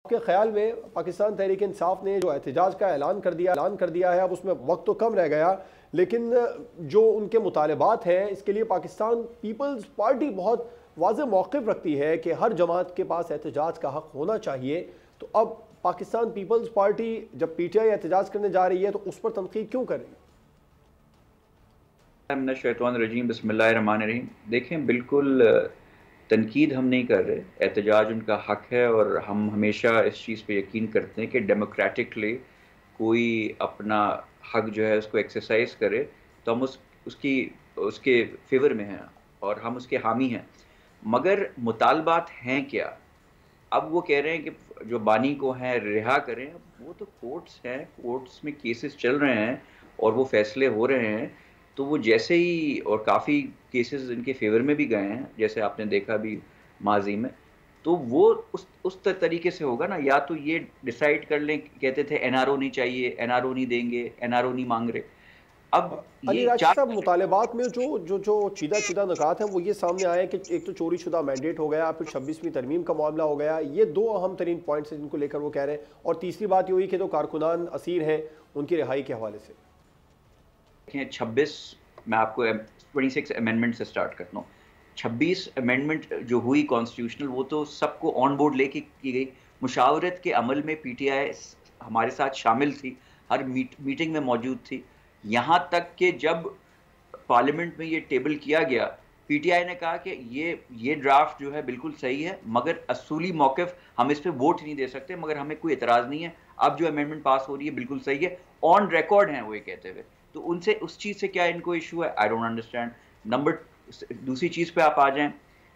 आपके ख्याल में पाकिस्तान तहरीक इंसाफ ने जो एहतजाज का ऐलान कर दिया है, अब उसमें वक्त तो कम रह गया, लेकिन जो उनके मुतालबात हैं इसके लिए पाकिस्तान पीपल्स पार्टी बहुत वाज़ेह मौक़िफ़ रखती है कि हर जमात के पास एहतजाज का हक़ होना चाहिए। तो अब पाकिस्तान पीपल्स पार्टी जब PTI एहतजाज करने जा रही है तो उस पर तनकीद क्यों कर रही है? बिस्मिल्लाहिर्रहमानिर्रहीम। देखें, बिल्कुल तनकीद हम नहीं कर रहे, एहतजाज उनका हक़ है और हम हमेशा इस चीज़ पे यकीन करते हैं कि डेमोक्रेटिकली कोई अपना हक़ जो है उसको एक्सरसाइज करे तो हम उसके फेवर में हैं और हम उसके हामी हैं। मगर मुतालबात हैं क्या? अब वो कह रहे हैं कि जो बानी को हैं रिहा करें। अब वो तो कोर्ट्स हैं, कोर्ट्स में केसेस चल रहे हैं और वो फैसले हो रहे हैं। तो वो जैसे ही, और काफ़ी केसेस इनके फेवर में भी गए हैं, जैसे आपने देखा भी माजी में, तो वो उस तरीके से होगा ना। या तो ये डिसाइड कर लें, कहते थे NRO नहीं चाहिए, NRO नहीं देंगे, NRO नहीं मांग रहे। अब अली ये राशिद चार साहब, मुतालबात में जो चीदा निकात हैं वो ये सामने आए कि एक तो चोरी शुदा मैंडेट हो गया, फिर 26वीं तरमीम का मामला हो गया। ये दो अहम तरीन पॉइंट्स हैं जिनको लेकर वो कह रहे हैं। और तीसरी बात ये हुई कि जो कारकुनान असीर हैं उनकी रिहाई के हवाले से 26, मैं आपको 26 अमेंडमेंट से स्टार्ट करता हूँ। 26 अमेंडमेंट जो हुई कॉन्स्टिट्यूशनल, वो तो सबको ऑन बोर्ड लेके की गई। मुशावरत के अमल में PTI हमारे साथ शामिल थी, हर मीटिंग में मौजूद थी। यहाँ तक कि जब पार्लियामेंट में ये टेबल किया गया, PTI ने कहा कि ये ड्राफ्ट जो है बिल्कुल सही है, मगर असूली मौक़िफ़ हम इस पे वोट नहीं दे सकते, मगर हमें कोई एतराज़ नहीं है। अब जो अमेंडमेंट पास हो रही है बिल्कुल सही है, ऑन रिकॉर्ड हैं वो ये कहते हुए। तो उनसे उस चीज़ से क्या इनको इशू है? I don't understand. दूसरी चीज़ पे आप आ जाएं।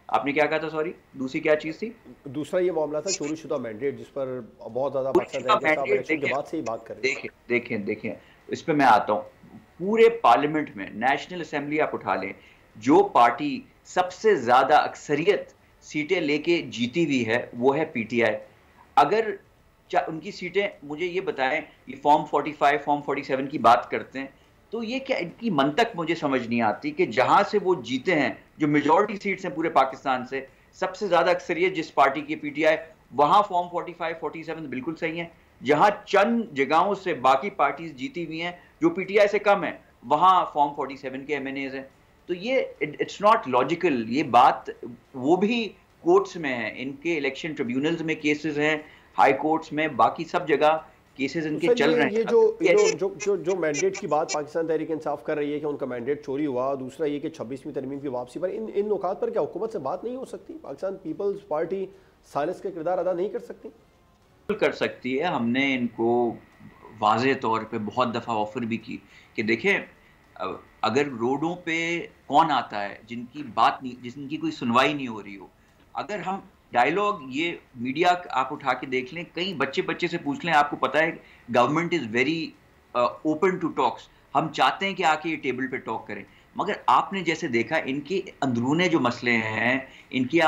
आपने क्या कहा था? सॉरी, दूसरी क्या चीज़ थी? दूसरा ये मामला था चोरी शुदा मैंडेट, जिस पर बहुत ज़्यादा इलेक्शन के बाद से ही बात कर रहे हैं। देखें, इस पे मैं आता हूँ। पूरे पार्लियामेंट में, नेशनल असेंबली आप उठा लें, जो पार्टी सबसे ज़्यादा अक्सरियत सीटें लेके जीती हुई है वो है PTI। अगर उनकी सीटें, मुझे ये बताएं, ये फॉर्म 45, फॉर्म 47 की बात करते हैं, तो ये क्या, इनकी मंतक मुझे समझ नहीं आती कि जहां से वो जीते हैं, जो मेजॉरिटी सीट्स हैं पूरे पाकिस्तान से, सबसे ज्यादा अक्सरियत जिस पार्टी की PTI, वहां फॉर्म 45, 47 बिल्कुल सही है। जहां चंद जगहों से बाकी पार्टीज जीती हुई हैं जो PTI से कम है, वहां फॉर्म 47 के MNAs हैं। तो ये इट्स नॉट लॉजिकल। ये बात वो भी कोर्ट्स में है, इनके इलेक्शन ट्रिब्यूनल्स में केसेस हैं, हाई कोर्ट्स में, बाकी सब जगह केसेस इनके चल रहे हैं। ये जो मैंडेट की बात पाकिस्तान तहरीक इंसाफ कर रही है कि उनका मैंडेट चोरी हुआ, दूसरा ये कि 26वीं तरमीम की वापसी पर, इन नुकात पर क्या हुकूमत से बात नहीं हो सकती? पाकिस्तान पीपल्स पार्टी साइलेंस का किरदार अदा नहीं कर सकती? कर सकती है। हमने इनको वाज़ेह तौर पे बहुत दफ़ा ऑफर भी की कि देखें, अगर रोडों पे कौन आता है जिनकी बात नहीं, जिनकी कोई सुनवाई नहीं हो रही हो, अगर हम डायलॉग, ये मीडिया आप उठा के देख लें, कई बच्चे से पूछ लें, आपको पता है government is very open to talks. हम चाहते हैं कि आके ये टेबल पे टॉक करें, मगर आपने जैसे देखा इनके अंदरूने जो मसले हैं, इनकी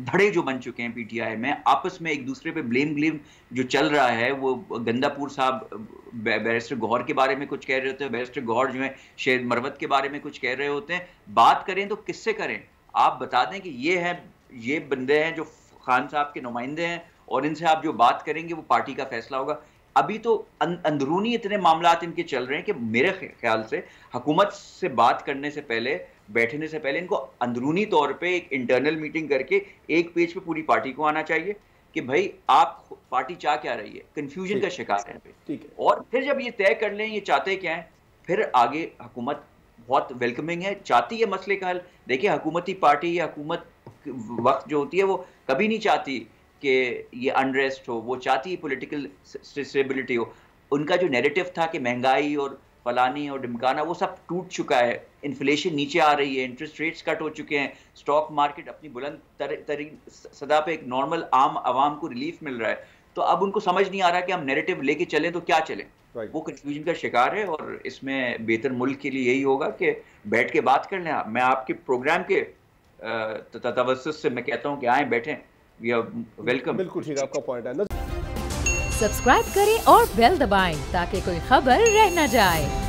धड़े जो बन चुके हैं PTI में, आपस में एक दूसरे पे ब्लेम जो चल रहा है। वो गंदापुर साहब बैरिस्टर गौहर के बारे में कुछ कह रहे होते हैं, बैरिस्टर गौहर जो है शेर मरवत के बारे में कुछ कह रहे होते हैं। बात करें तो किससे करें? आप बता दें कि ये बंदे हैं जो खान साहब के नुमाइंदे हैं, और इनसे आप जो बात करेंगे वो पार्टी का फैसला होगा। अभी तो अंदरूनी इतने मामलात इनके चल रहे हैं कि मेरे ख्याल से हुकूमत से बात करने से पहले, बैठने से पहले, इनको अंदरूनी तौर पे एक इंटरनल मीटिंग करके एक पेज पे पूरी पार्टी को आना चाहिए कि भाई आप पार्टी चाह क्या रही है, कंफ्यूजन का शिकार है। और फिर जब ये तय कर लें ये चाहते क्या है, फिर आगे हुकूमत बहुत वेलकमिंग है, चाहती है मसले का हल। देखिए, हुकूमती पार्टी या हुकूमत वक्त जो होती है वो कभी नहीं चाहती कि ये अनरेस्ट हो, वो चाहती है पॉलिटिकल स्टेबिलिटी हो। उनका जो नैरेटिव था कि महंगाई और फलानी और ढिमकाना, वो सब टूट चुका है। इन्फ्लेशन नीचे आ रही है, इंटरेस्ट रेट्स कट हो चुके हैं, स्टॉक मार्केट अपनी बुलंद तरीन सदा पे एक नॉर्मल आम आवाम को रिलीफ मिल रहा है। तो अब उनको समझ नहीं आ रहा कि हम नैरेटिव लेके चलें तो क्या चलें। वो कंफ्यूजन का शिकार है, और इसमें बेहतर मुल्क के लिए यही होगा कि बैठ के बात कर लें। मैं आपके प्रोग्राम के तवज्जुह से मैं कहता हूं कि आए, बैठें, वी आर वेलकम। बिल्कुल ठीक, आपका पॉइंट है। सब्सक्राइब करें और बेल दबाएं ताकि कोई खबर रह न जाए।